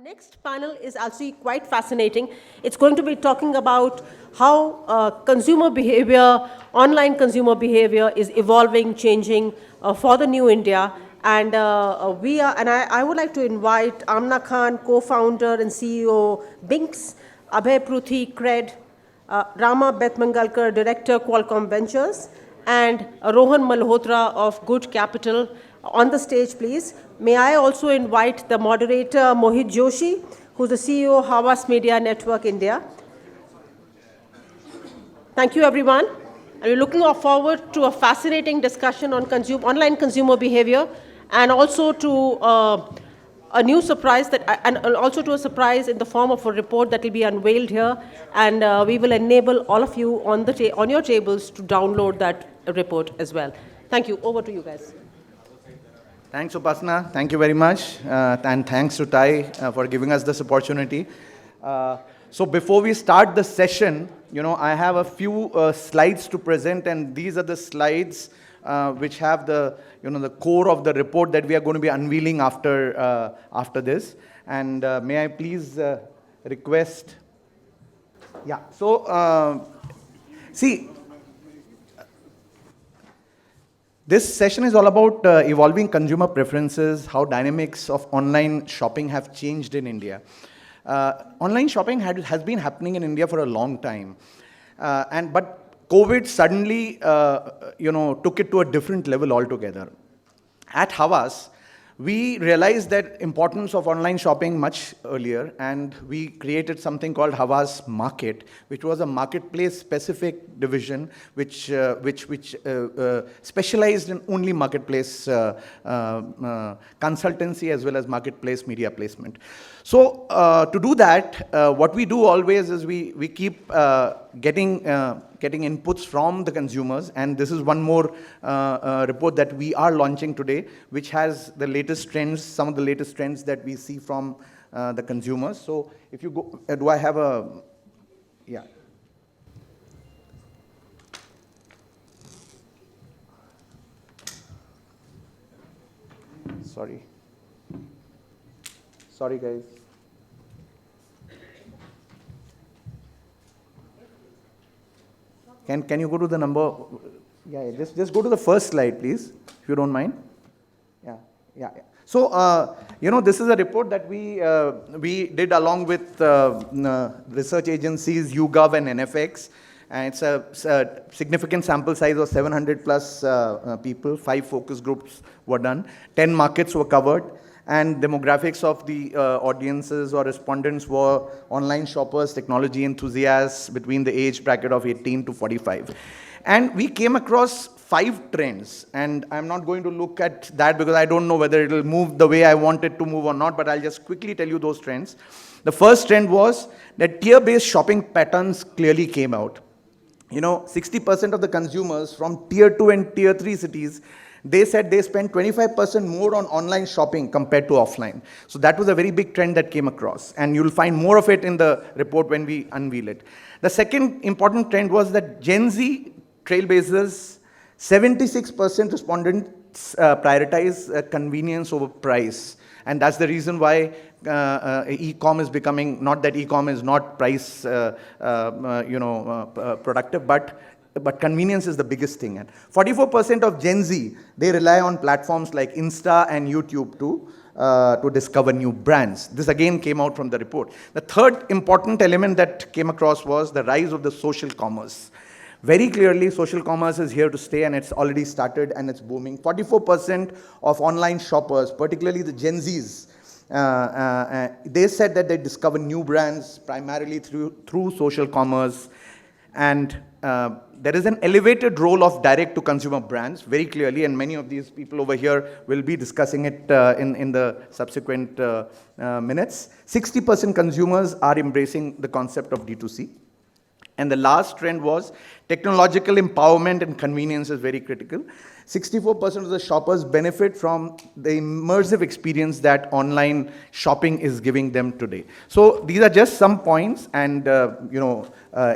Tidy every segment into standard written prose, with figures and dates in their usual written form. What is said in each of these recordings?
Next panel is actually quite fascinating. It's going to be talking about how consumer behavior, online consumer behavior is evolving, changing for the new India. And I would like to invite Aamna Khan, co-founder and CEO, Binks, Abhay Pruthi, CRED, Rama Beth Mangalkar, Director, Qualcomm Ventures, and Rohan Malhotra of Good Capital. On the stage, please. May I also invite the moderator, Mohit Joshi, who's the CEO of Havas Media Network India. Thank you, everyone. And we're looking forward to a fascinating discussion on online consumer behavior, and also to a new surprise and also to a surprise in the form of a report that will be unveiled here, and we will enable all of you on your tables to download that report as well. Thank you. Over to you guys. Thanks, Upasana. Thank you very much. And thanks to Tai for giving us this opportunity. So before we start the session, I have a few slides to present, and these are the slides which have the core of the report that we are going to be unveiling after this. And may I please request? Yeah. So see. This session is all about evolving consumer preferences, how dynamics of online shopping have changed in India. Online shopping has been happening in India for a long time, but COVID suddenly, took it to a different level altogether. At Havas, we realized that importance of online shopping much earlier, and we created something called Havas Market, which was a marketplace-specific division, which specialized in only marketplace consultancy as well as marketplace media placement. So to do that, what we do always is we keep getting inputs from the consumers, and this is one more report that we are launching today, which has the latest trends, some of the latest trends that we see from the consumers. So if you go, do I have a, yeah. Sorry guys. Can you go to the number? Yeah, just go to the first slide, please, if you don't mind. Yeah. So, this is a report that we did along with research agencies, YouGov and NFX. And it's a significant sample size of 700 plus people. 5 focus groups were done. 10 markets were covered. And demographics of the audiences or respondents were online shoppers, technology enthusiasts between the age bracket of 18 to 45. And we came across 5 trends. And I'm not going to look at that because I don't know whether it will move the way I want it to move or not, but I'll just quickly tell you those trends. The first trend was that tier-based shopping patterns clearly came out. 60% of the consumers from tier 2 and tier 3 cities, they said they spend 25% more on online shopping compared to offline. So that was a very big trend that came across. And you'll find more of it in the report when we unveil it. The second important trend was that Gen Z trailblazers, 76% respondents prioritize convenience over price. And that's the reason why e-com is becoming, not that e-com is not price productive, but convenience is the biggest thing. And 44% of Gen Z, they rely on platforms like Insta and YouTube to discover new brands. This again came out from the report. The third important element that came across was the rise of the social commerce. Very clearly, social commerce is here to stay, and it's already started and it's booming. 44% of online shoppers, particularly the Gen Zs, they said that they discover new brands primarily through social commerce. And there is an elevated role of direct-to-consumer brands, very clearly, and many of these people over here will be discussing it in the subsequent minutes. 60% consumers are embracing the concept of D2C. And the last trend was technological empowerment and convenience is very critical. 64% of the shoppers benefit from the immersive experience that online shopping is giving them today. So these are just some points, and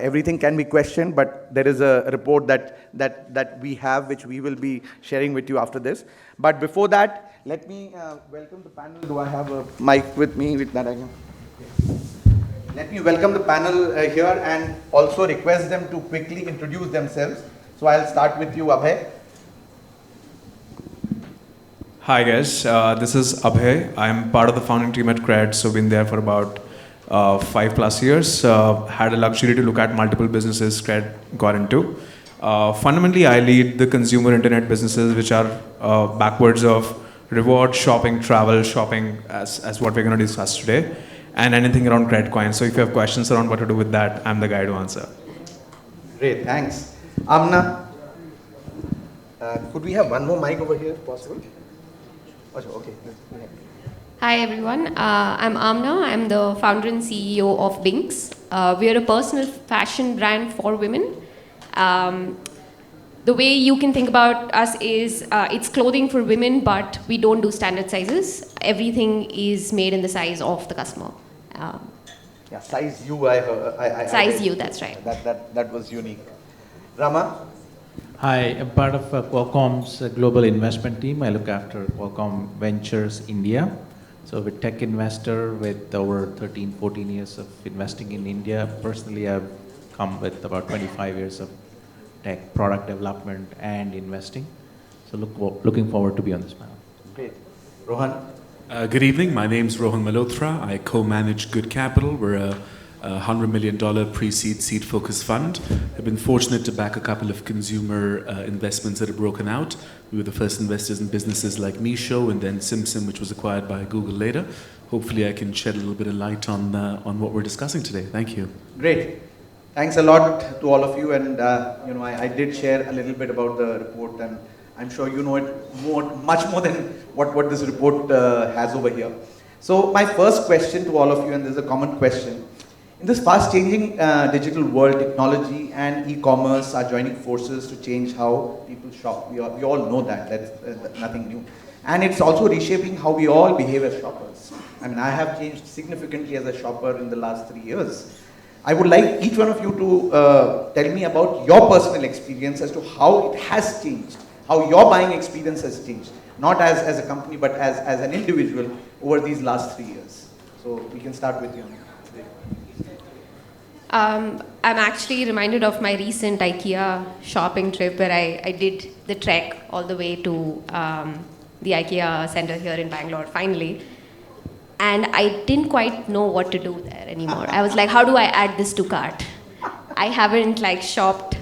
everything can be questioned, but there is a report that we have, which we will be sharing with you after this. But before that, let me welcome the panel. Do I have a mic with me with that I can? Let me welcome the panel here and also request them to quickly introduce themselves. So I'll start with you, Abhay. Hi guys, this is Abhay. I'm part of the founding team at CRED, so been there for about 5+ years. Had a luxury to look at multiple businesses CRED got into. Fundamentally, I lead the consumer internet businesses, which are backwards of reward shopping, travel shopping, as what we're going to discuss today, and anything around credit coins. So if you have questions around what to do with that, I'm the guy to answer. Great, thanks. Aamna, could we have one more mic over here if possible? Okay. Hi everyone, I'm Aamna. I'm the founder and CEO of Binks. We are a personal fashion brand for women. The way you can think about us is it's clothing for women, but we don't do standard sizes. Everything is made in the size of the customer. Yeah, size U, I heard. Size U, that's right. That was unique. Rama? Hi, I'm part of Qualcomm's global investment team. I look after Qualcomm Ventures India. So we're a tech investor with over 13, 14 years of investing in India. Personally, I've come with about 25 years of tech product development and investing. So looking forward to be on this panel. Great. Rohan? Good evening. My name's Rohan Malhotra. I co-manage Good Capital. We're a $100 million pre-seed, seed-focused fund. I've been fortunate to back a couple of consumer investments that have broken out. We were the first investors in businesses like Meesho and then Simpson, which was acquired by Google later. Hopefully I can shed a little bit of light on what we're discussing today. Thank you. Great. Thanks a lot to all of you. And I did share a little bit about the report, and I'm sure you know it much more than what this report has over here. So my first question to all of you, and this is a common question. In this fast-changing digital world, technology and e-commerce are joining forces to change how people shop. We all know that. That's nothing new. And it's also reshaping how we all behave as shoppers. I mean, I have changed significantly as a shopper in the last 3 years. I would like each one of you to tell me about your personal experience as to how it has changed, how your buying experience has changed, not as a company, but as an individual over these last 3 years. So we can start with you. I'm actually reminded of my recent IKEA shopping trip where I did the trek all the way to the IKEA center here in Bangalore, finally. And I didn't quite know what to do there anymore. I was like, how do I add this to cart? I haven't shopped,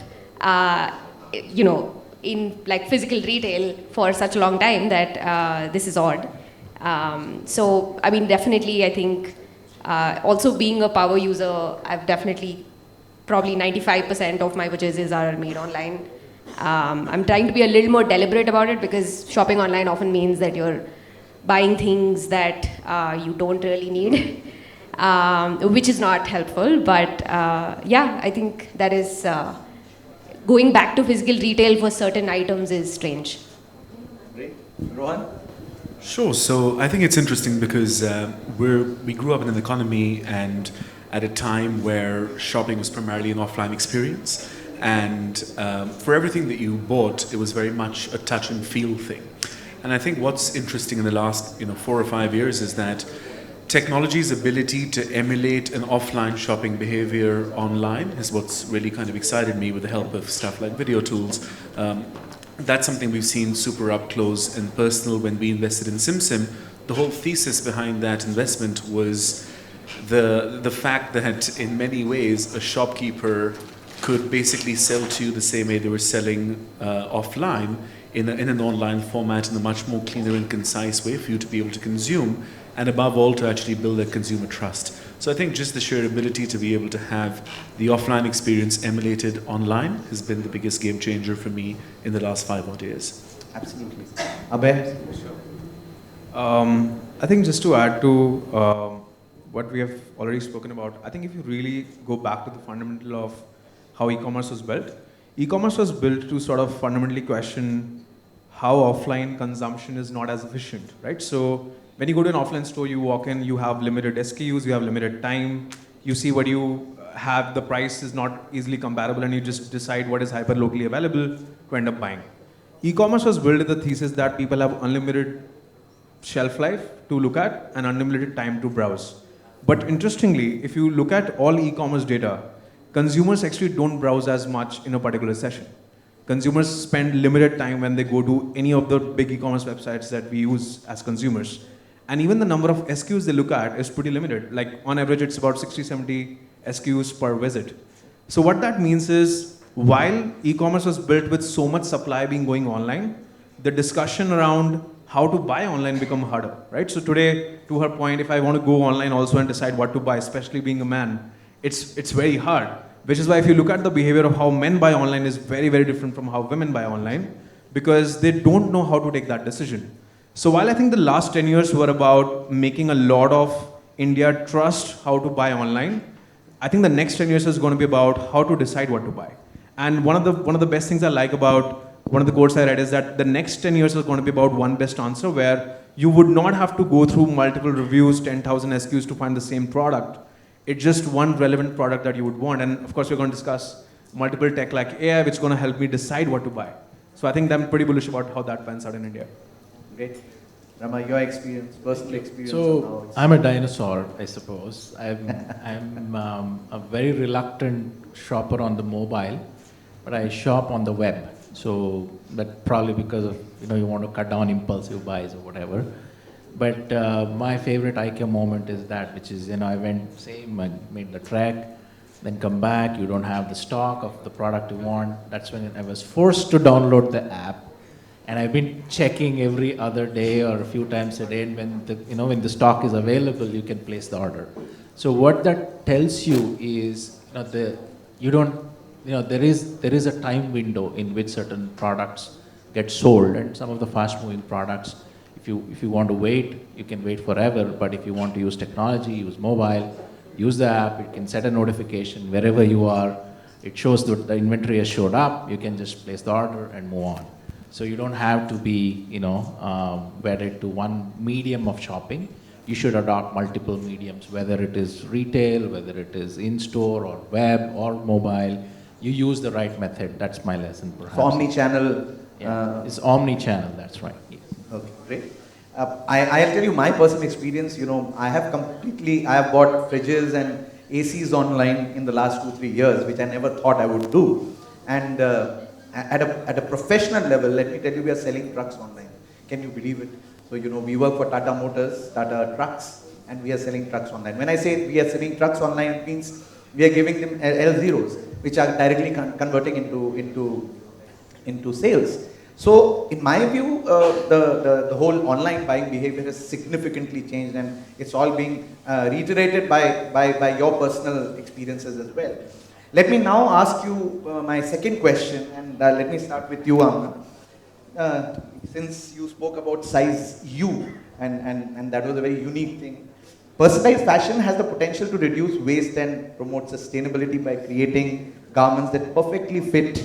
in physical retail for such a long time that this is odd. So, I mean, definitely, I think, also being a power user, I've definitely, probably 95% of my purchases are made online. I'm trying to be a little more deliberate about it because shopping online often means that you're buying things that you don't really need, which is not helpful. But I think that is, going back to physical retail for certain items is strange. Great. Rohan? Sure. So I think it's interesting because we grew up in an economy and at a time where shopping was primarily an offline experience. And for everything that you bought, it was very much a touch and feel thing. And I think what's interesting in the last 4 or 5 years is that technology's ability to emulate an offline shopping behavior online is what's really kind of excited me with the help of stuff like video tools. That's something we've seen super up close and personal when we invested in Simpson. The whole thesis behind that investment was the fact that in many ways a shopkeeper could basically sell to you the same way they were selling offline in an online format in a much more cleaner and concise way for you to be able to consume, and above all to actually build that consumer trust. So I think just the sheer ability to be able to have the offline experience emulated online has been the biggest game changer for me in the last 5 odd years. Absolutely. Abhay? I think just to add to what we have already spoken about, I think if you really go back to the fundamental of how e-commerce was built. E-commerce was built to sort of fundamentally question how offline consumption is not as efficient, right? So when you go to an offline store, you walk in, you have limited SKUs, you have limited time, you see what you have, the price is not easily comparable, and you just decide what is hyper locally available to end up buying. E-commerce was built with the thesis that people have unlimited shelf life to look at and unlimited time to browse. But interestingly, if you look at all e-commerce data, consumers actually don't browse as much in a particular session. Consumers spend limited time when they go to any of the big e-commerce websites that we use as consumers. And even the number of SKUs they look at is pretty limited. Like on average, it's about 60, 70 SKUs per visit. So what that means is, while e-commerce was built with so much supply being going online, the discussion around how to buy online become harder, right? So today, to her point, if I want to go online also and decide what to buy, especially being a man, it's very hard. Which is why if you look at the behavior of how men buy online is very, very different from how women buy online, because they don't know how to take that decision. So while I think the last 10 years were about making a lot of India trust how to buy online, I think the next 10 years is going to be about how to decide what to buy. And one of the best things I like about one of the quotes I read is that the next 10 years is going to be about one best answer, where you would not have to go through multiple reviews, 10,000 SKUs to find the same product. It's just one relevant product that you would want. And of course, we're going to discuss multiple tech like AI, which is going to help me decide what to buy. So I think I'm pretty bullish about how that pans out in India. Great. Rama, your experience, personal experience. So I'm a dinosaur, I suppose. I'm a very reluctant shopper on the mobile, but I shop on the web. So that probably because of, you want to cut down impulsive buys or whatever. But my favorite IKEA moment is that, which is, I went, I made the trek, then come back, you don't have the stock of the product you want. That's when I was forced to download the app. And I've been checking every other day or a few times a day, and when the stock is available, you can place the order. So what that tells you is, there is a time window in which certain products get sold, and some of the fast-moving products, if you want to wait, you can wait forever. But if you want to use technology, use mobile, use the app, it can set a notification wherever you are. It shows that the inventory has showed up. You can just place the order and move on. So you don't have to be, wedded to one medium of shopping. You should adopt multiple mediums, whether it is retail, whether it is in-store or web or mobile. You use the right method. That's my lesson, perhaps. So omni-channel. It's omni-channel, that's right. Yes. Okay, great. I'll tell you my personal experience. I have bought fridges and ACs online in the last 2-3 years, which I never thought I would do. And at a professional level, let me tell you, we are selling trucks online. Can you believe it? So, we work for Tata Motors, Tata Trucks, and we are selling trucks online. When I say we are selling trucks online, it means we are giving them L0s, which are directly converting into sales. So, in my view, the whole online buying behavior has significantly changed, and it's all being reiterated by your personal experiences as well. Let me now ask you my second question, and let me start with you, Aamna. Since you spoke about size U, and that was a very unique thing, personalized fashion has the potential to reduce waste and promote sustainability by creating garments that perfectly fit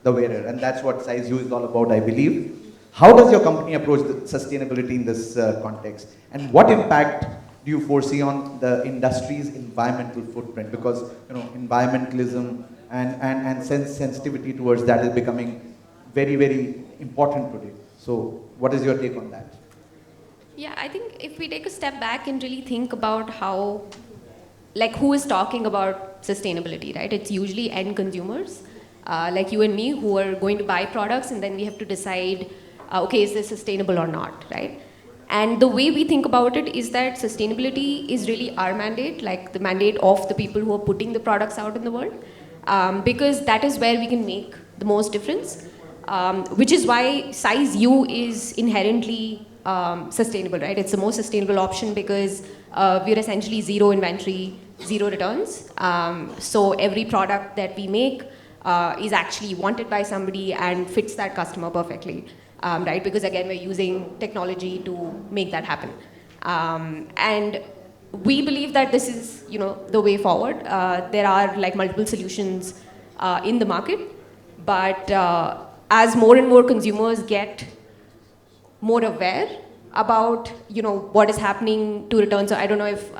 the wearer, and that's what size U is all about, I believe. How does your company approach the sustainability in this context, and what impact do you foresee on the industry's environmental footprint? Because environmentalism and sensitivity towards that is becoming very, very important today. So what is your take on that? Yeah, I think if we take a step back and really think about how, who is talking about sustainability, right? It's usually end consumers, like you and me, who are going to buy products, and then we have to decide, okay, is this sustainable or not, right? And the way we think about it is that sustainability is really our mandate, like the mandate of the people who are putting the products out in the world, because that is where we can make the most difference, which is why size U is inherently sustainable, right? It's the most sustainable option because we're essentially zero inventory, zero returns. So every product that we make is actually wanted by somebody and fits that customer perfectly. Right? Because again, we're using technology to make that happen. And we believe that this is, the way forward. There are multiple solutions in the market. But as more and more consumers get more aware about what is happening to return. So I don't know if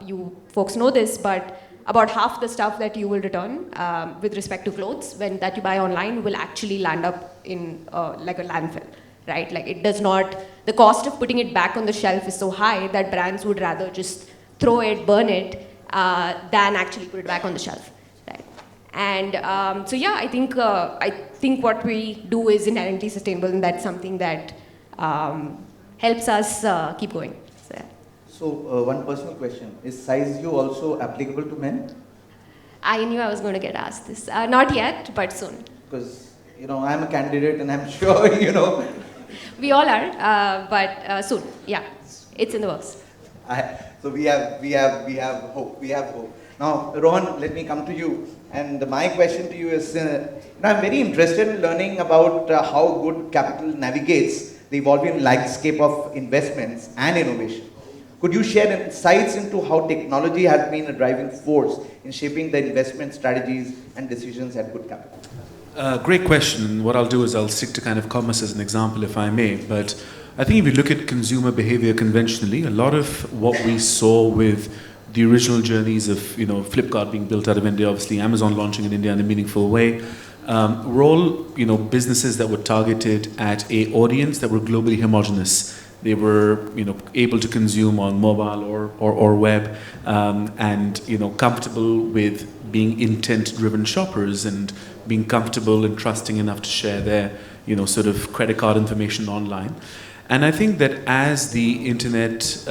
you folks know this, but about half the stuff that you will return with respect to clothes that you buy online will actually land up in like a landfill, right? Like it does not, the cost of putting it back on the shelf is so high that brands would rather just throw it, burn it, than actually put it back on the shelf, right? And so yeah, I think what we do is inherently sustainable, and that's something that helps us keep going. So, yeah. So, one personal question. Is size U also applicable to men? I knew I was going to get asked this. Not yet, but soon. Because, I'm a candidate and I'm sure, We all are, but soon. Yeah, it's in the works. So we have hope. We have hope. Now, Rohan, let me come to you. And my question to you is, I'm very interested in learning about how good capital navigates the evolving landscape of investments and innovation. Could you share insights into how technology has been a driving force in shaping the investment strategies and decisions at Good Capital? Great question. What I'll do is I'll stick to kind of commerce as an example, if I may. But I think if you look at consumer behavior conventionally, a lot of what we saw with the original journeys of Flipkart being built out of India, obviously Amazon launching in India in a meaningful way, were all businesses that were targeted at a audience that were globally homogenous. They were able to consume on mobile or web, and comfortable with being intent-driven shoppers and being comfortable and trusting enough to share their sort of credit card information online. And I think that as the internet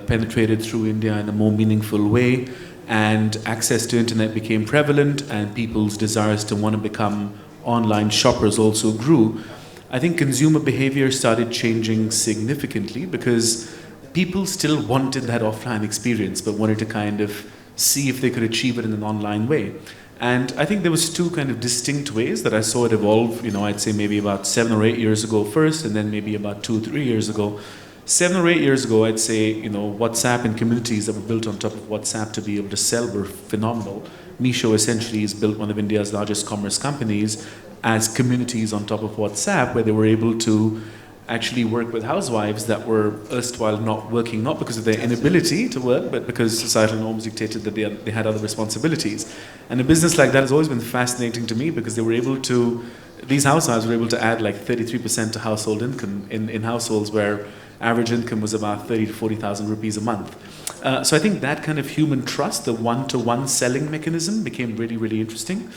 penetrated through India in a more meaningful way, and access to internet became prevalent, and people's desires to want to become online shoppers also grew, I think consumer behavior started changing significantly, because people still wanted that offline experience but wanted to kind of see if they could achieve it in an online way. And I think there was two kind of distinct ways that I saw it evolve, I'd say maybe about 7 or 8 years ago first, and then maybe about 2 or 3 years ago. 7 or 8 years ago, I'd say, WhatsApp and communities that were built on top of WhatsApp to be able to sell were phenomenal. Meesho essentially has built one of India's largest commerce companies as communities on top of WhatsApp, where they were able to actually work with housewives that were erstwhile not working, not because of their inability to work, but because societal norms dictated that they had other responsibilities. And a business like that has always been fascinating to me, because they were able to, these housewives were able to add like 33% to household income in households where average income was about 30 to 40,000 rupees a month. So I think that kind of human trust, the one-to-one selling mechanism, became really, really interesting.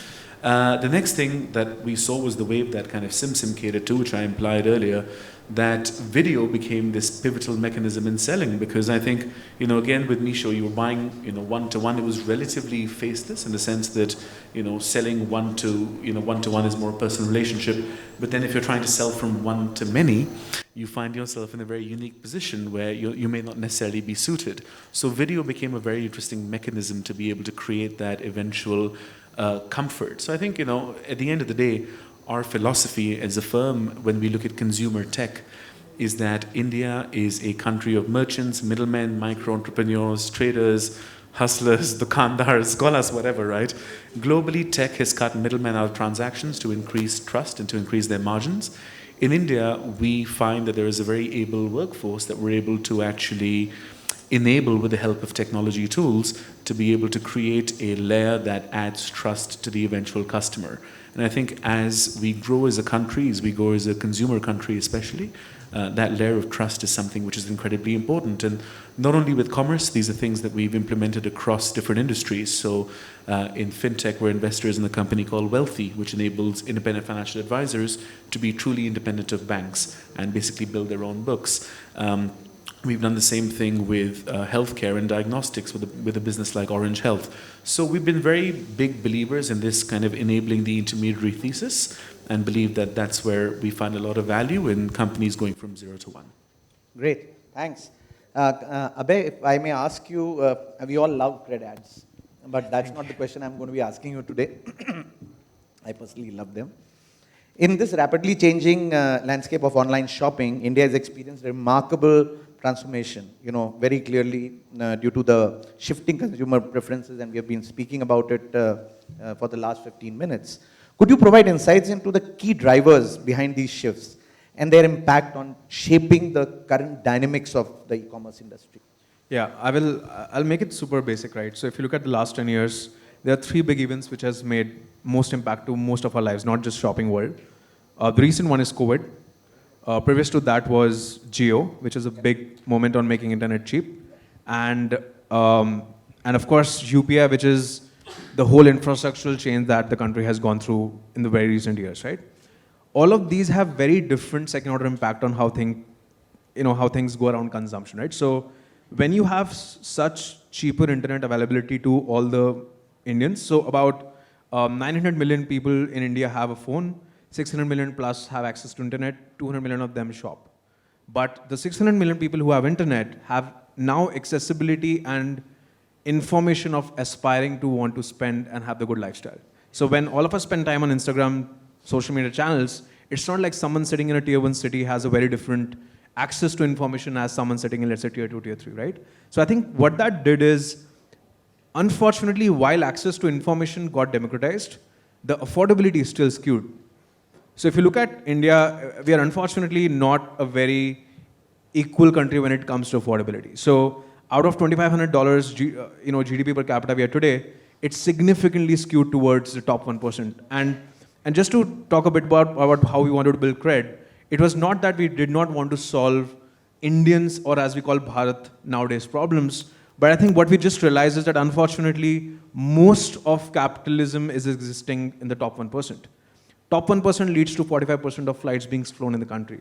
The next thing that we saw was the wave that kind of SimSim catered to, which I implied earlier, that video became this pivotal mechanism in selling, because I think, again, with Meesho, you were buying, one-to-one. It was relatively faceless in the sense that, selling one-to-one is more a personal relationship. But then if you're trying to sell from one to many, you find yourself in a very unique position where you may not necessarily be suited. So video became a very interesting mechanism to be able to create that eventual comfort. So I think, at the end of the day, our philosophy as a firm, when we look at consumer tech, is that India is a country of merchants, middlemen, micro-entrepreneurs, traders, hustlers, dukandars, golas, whatever, right? Globally, tech has cut middlemen out of transactions to increase trust and to increase their margins. In India, we find that there is a very able workforce that we're able to actually enable with the help of technology tools to be able to create a layer that adds trust to the eventual customer. And I think as we grow as a country, as we grow as a consumer country especially, that layer of trust is something which is incredibly important. And not only with commerce, these are things that we've implemented across different industries. So in fintech, we're investors in a company called Wealthy, which enables independent financial advisors to be truly independent of banks and basically build their own books. We've done the same thing with healthcare and diagnostics with a business like Orange Health. So we've been very big believers in this kind of enabling the intermediary thesis, and believe that that's where we find a lot of value in companies going from 0 to 1. Great, thanks. Abhay, if I may ask you, we all love CRED ads, but that's not the question I'm going to be asking you today. I personally love them. In this rapidly changing landscape of online shopping, India has experienced remarkable transformation, very clearly due to the shifting consumer preferences, and we have been speaking about it for the last 15 minutes. Could you provide insights into the key drivers behind these shifts and their impact on shaping the current dynamics of the e-commerce industry? Yeah, I'll make it super basic, right? So if you look at the last 10 years, there are three big events which has made most impact to most of our lives, not just shopping world. The recent one is COVID. Previous to that was Geo, which is a big moment on making internet cheap. And of course, UPI, which is the whole infrastructural change that the country has gone through in the very recent years, right? All of these have very different second-order impact on how things go around consumption, right? So when you have such cheaper internet availability to all the Indians, so about 900 million people in India have a phone, 600 million plus have access to internet, 200 million of them shop. But the 600 million people who have internet have now accessibility and information of aspiring to want to spend and have the good lifestyle. So when all of us spend time on Instagram, social media channels, it's not like someone sitting in a tier 1 city has a very different access to information as someone sitting in, let's say, tier 2, tier 3, right? So I think what that did is, unfortunately, while access to information got democratized, the affordability is still skewed. So if you look at India, we are unfortunately not a very equal country when it comes to affordability. So out of $2,500 GDP per capita we are today, it's significantly skewed towards the top 1%. And just to talk a bit about how we wanted to build CRED, it was not that we did not want to solve Indians, or as we call Bharat nowadays, problems, but I think what we just realized is that unfortunately, most of capitalism is existing in the top 1%. Top 1% leads to 45% of flights being flown in the country.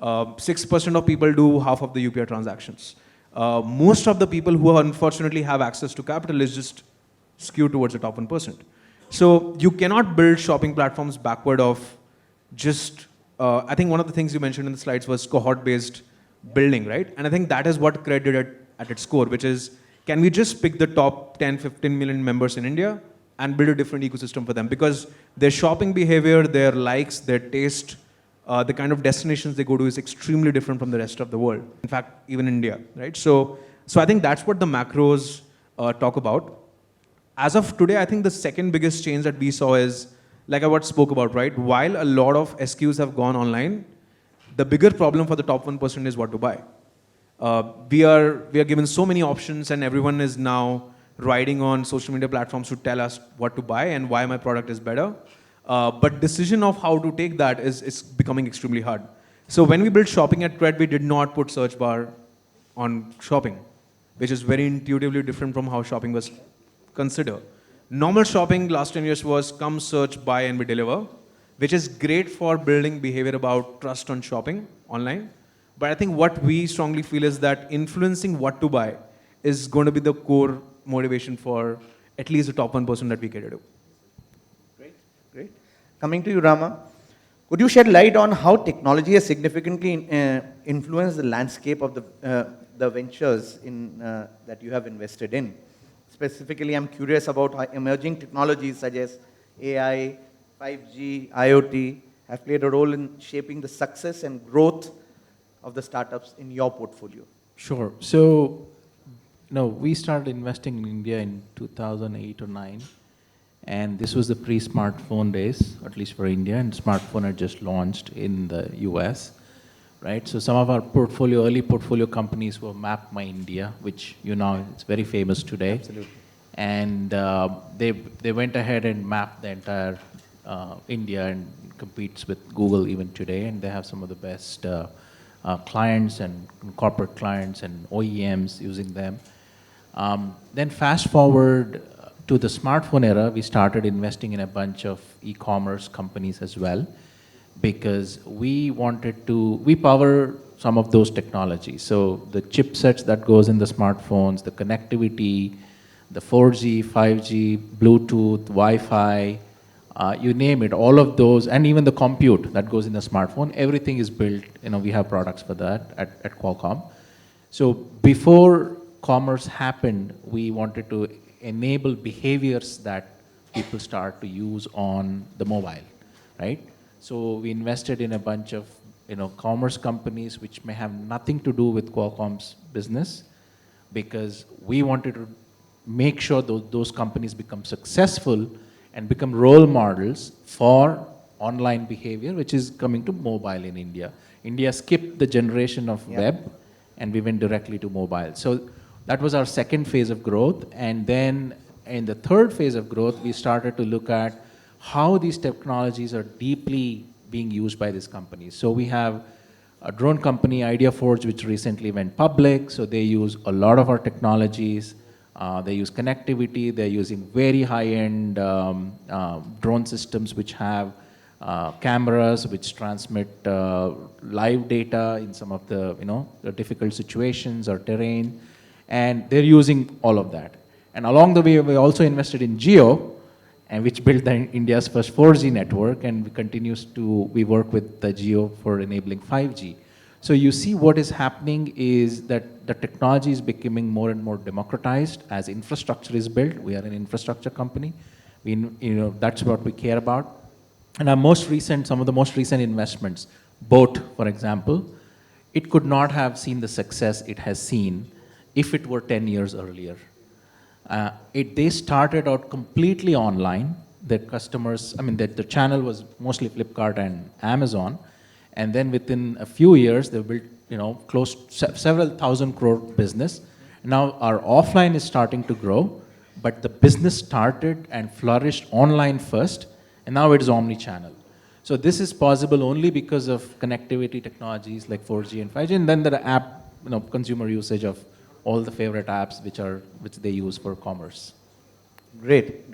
6% of people do half of the UPI transactions. Most of the people who unfortunately have access to capital is just skewed towards the top 1%. So you cannot build shopping platforms backward of just, I think one of the things you mentioned in the slides was cohort-based building, right? And I think that is what CRED did at its core, which is, can we just pick the top 10, 15 million members in India and build a different ecosystem for them? Because their shopping behavior, their likes, their taste, the kind of destinations they go to is extremely different from the rest of the world. In fact, even India, right? So I think that's what the macros talk about. As of today, I think the second biggest change that we saw is, like I what spoke about, right? While a lot of SKUs have gone online, the bigger problem for the top 1% is what to buy. We are given so many options, and everyone is now riding on social media platforms to tell us what to buy and why my product is better. But decision of how to take that is becoming extremely hard. So when we built shopping at CRED, we did not put search bar on shopping, which is very intuitively different from how shopping was considered. Normal shopping last 10 years was come, search, buy, and we deliver, which is great for building behavior about trust on shopping online. But I think what we strongly feel is that influencing what to buy is going to be the core motivation for at least the top 1% that we cater to. Great. Coming to you, Rama, could you shed light on how technology has significantly influenced the landscape of the ventures that you have invested in? Specifically, I'm curious about how emerging technologies such as AI, 5G, IoT have played a role in shaping the success and growth of the startups in your portfolio. Sure. So, we started investing in India in 2008 or 9, and this was the pre-smartphone days, at least for India, and smartphone had just launched in the US, right? So some of our early portfolio companies were Map My India, which it's very famous today. Absolutely. And they went ahead and mapped the entire India and competes with Google even today, and they have some of the best clients and corporate clients and OEMs using them. Then fast forward to the smartphone era, we started investing in a bunch of e-commerce companies as well, because we power some of those technologies. So the chipsets that goes in the smartphones, the connectivity, the 4G, 5G, Bluetooth, Wi-Fi, you name it, all of those, and even the compute that goes in the smartphone, everything is built, we have products for that at Qualcomm. So before commerce happened, we wanted to enable behaviors that people start to use on the mobile, right? So we invested in a bunch of commerce companies which may have nothing to do with Qualcomm's business, because we wanted to make sure those companies become successful and become role models for online behavior, which is coming to mobile in India. India skipped the generation of web, and we went directly to mobile. So that was our second phase of growth. And then in the third phase of growth, we started to look at how these technologies are deeply being used by these companies. So we have a drone company, IdeaForge, which recently went public. So they use a lot of our technologies. They use connectivity. They're using very high-end drone systems which have cameras which transmit live data in some of the the difficult situations or terrain, and they're using all of that. And along the way, we also invested in Geo, and which built India's first 4G network, and we work with the Geo for enabling 5G. So you see what is happening is that the technology is becoming more and more democratized as infrastructure is built. We are an infrastructure company. That's what we care about. And some of the most recent investments, Boat, for example, it could not have seen the success it has seen if it were 10 years earlier. They started out completely online. Their customers, the channel was mostly Flipkart and Amazon. And then within a few years, they built, several thousand crore business. Now our offline is starting to grow, but the business started and flourished online first, and now it is omni-channel. So this is possible only because of connectivity technologies like 4G and 5G, and then the app, consumer usage of all the favorite apps which they use for commerce. Great.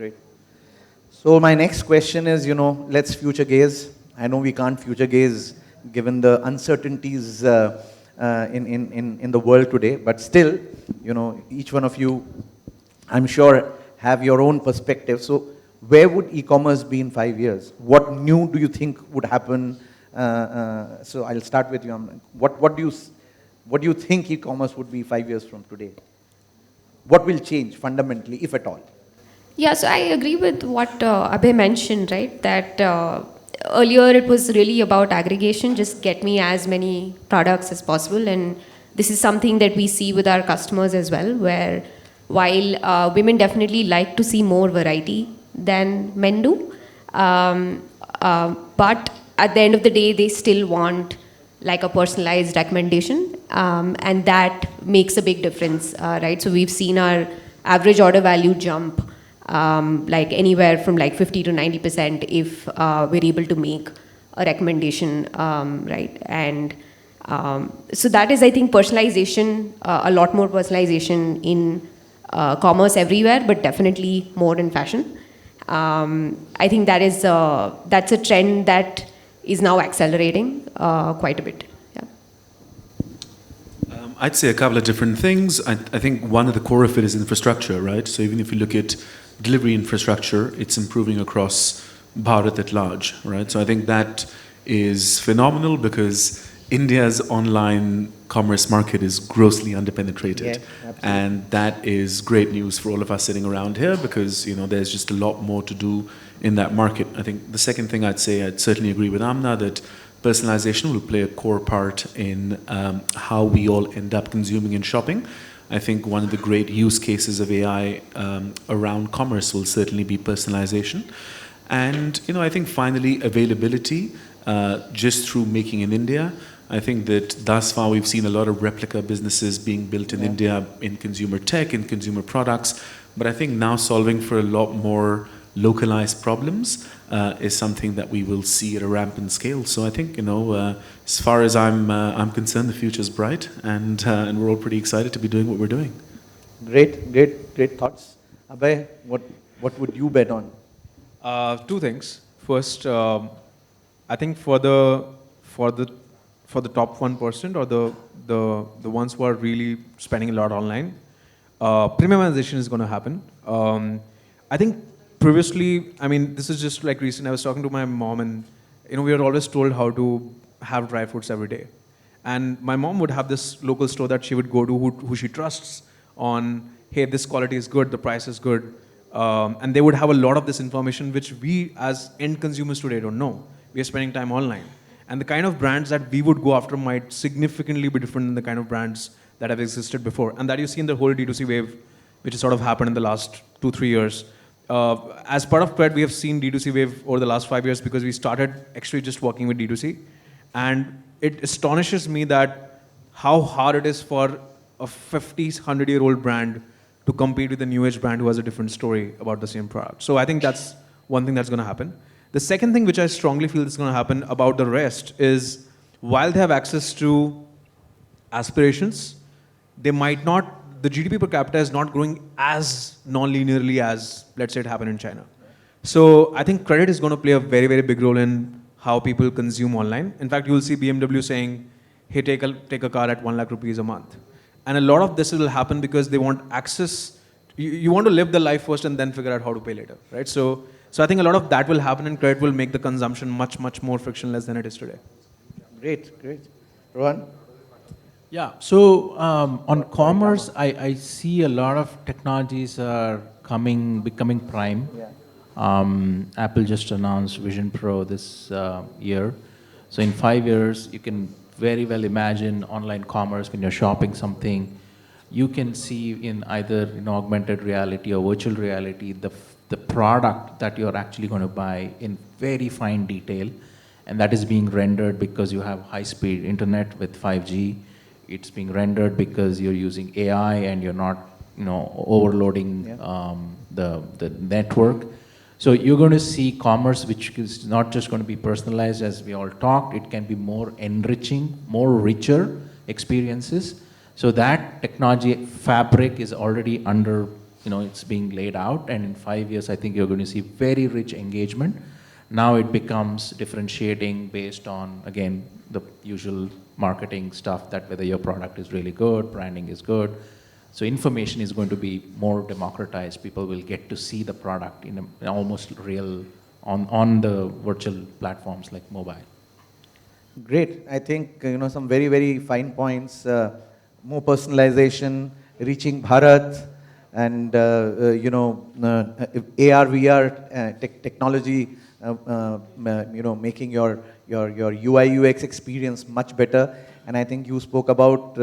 So my next question is, let's future gaze. I know we can't future gaze given the uncertainties in the world today, but still, each one of you, I'm sure, have your own perspective. So where would e-commerce be in 5 years? What new do you think would happen? So I'll start with you. What do you think e-commerce would be 5 years from today? What will change fundamentally, if at all? Yeah, so I agree with what Abhay mentioned, right? That earlier it was really about aggregation, just get me as many products as possible. And this is something that we see with our customers as well, where while women definitely like to see more variety than men do, but at the end of the day, they still want like a personalized recommendation, and that makes a big difference, right? So we've seen our average order value jump like anywhere from like 50 to 90% if we're able to make a recommendation, right? And so that is, I think, personalization, a lot more personalization in commerce everywhere, but definitely more in fashion. I think that's a trend that is now accelerating quite a bit. Yeah. I'd say a couple of different things. I think one of the core of it is infrastructure, right? So even if you look at delivery infrastructure, it's improving across Bharat at large, right? So I think that is phenomenal because India's online commerce market is grossly underpenetrated. Yeah, and that is great news for all of us sitting around here because, there's just a lot more to do in that market. I think the second thing I'd say, I'd certainly agree with Aamna that personalization will play a core part in how we all end up consuming and shopping. I think one of the great use cases of AI around commerce will certainly be personalization. And, I think finally availability just through making in India. I think that thus far we've seen a lot of replica businesses being built in India in consumer tech, in consumer products. But I think now solving for a lot more localized problems is something that we will see at a rampant scale. So I think, as far as I'm concerned, the future is bright, and we're all pretty excited to be doing what we're doing. Great thoughts. Abhay, what would you bet on? Two things. First, I think for the top 1% or the ones who are really spending a lot online, premiumization is going to happen. I think previously, this is just like recent. I was talking to my mom, and we were always told how to have dry fruits every day. And my mom would have this local store that she would go to who she trusts on, hey, this quality is good, the price is good. And they would have a lot of this information which we as end consumers today don't know. We are spending time online. And the kind of brands that we would go after might significantly be different than the kind of brands that have existed before. And that you see in the whole D2C wave, which has sort of happened in the last 2-3 years. As part of CRED, we have seen D2C wave over the last 5 years because we started actually just working with D2C. And it astonishes me that how hard it is for a 50, 100-year-old brand to compete with a new age brand who has a different story about the same product. So I think that's one thing that's going to happen. The second thing which I strongly feel is going to happen about the rest is while they have access to aspirations, they might not, the GDP per capita is not growing as non-linearly as, let's say, it happened in China. So I think credit is going to play a very, very big role in how people consume online. In fact, you will see BMW saying, hey, take a car at 1 lakh rupees a month. And a lot of this will happen because they want access. You want to live the life first and then figure out how to pay later, right? So I think a lot of that will happen and credit will make the consumption much, much more frictionless than it is today. Great, great. Rohan? Yeah, so on commerce, I see a lot of technologies are becoming prime. Yeah. Apple just announced Vision Pro this year. So in 5 years, you can very well imagine online commerce when you're shopping something. You can see in either augmented reality or virtual reality the product that you're actually going to buy in very fine detail, and that is being rendered because you have high-speed internet with 5G. It's being rendered because you're using AI and you're not overloading the network. So you're going to see commerce which is not just going to be personalized as we all talked, it can be more enriching, more richer experiences. So that technology fabric is already under, it's being laid out, and in 5 years I think you're going to see very rich engagement. Now it becomes differentiating based on, again, the usual marketing stuff, that whether your product is really good, branding is good. So information is going to be more democratized. People will get to see the product in almost real, on the virtual platforms like mobile. Great. I think, some very, very fine points. More personalization, reaching Bharat, and, AR, VR technology, making your UI, UX experience much better. And I think you spoke about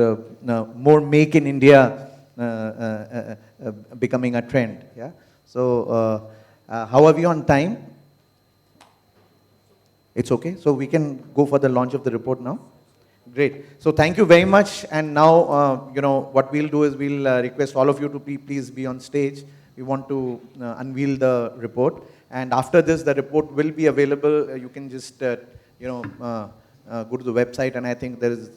more make in India becoming a trend. Yeah. So how are we on time? It's okay. So we can go for the launch of the report now. Great. So thank you very much. And now, what we'll do is we'll request all of you to please be on stage. We want to unveil the report. And after this, the report will be available. You can just, go to the website, and I think there is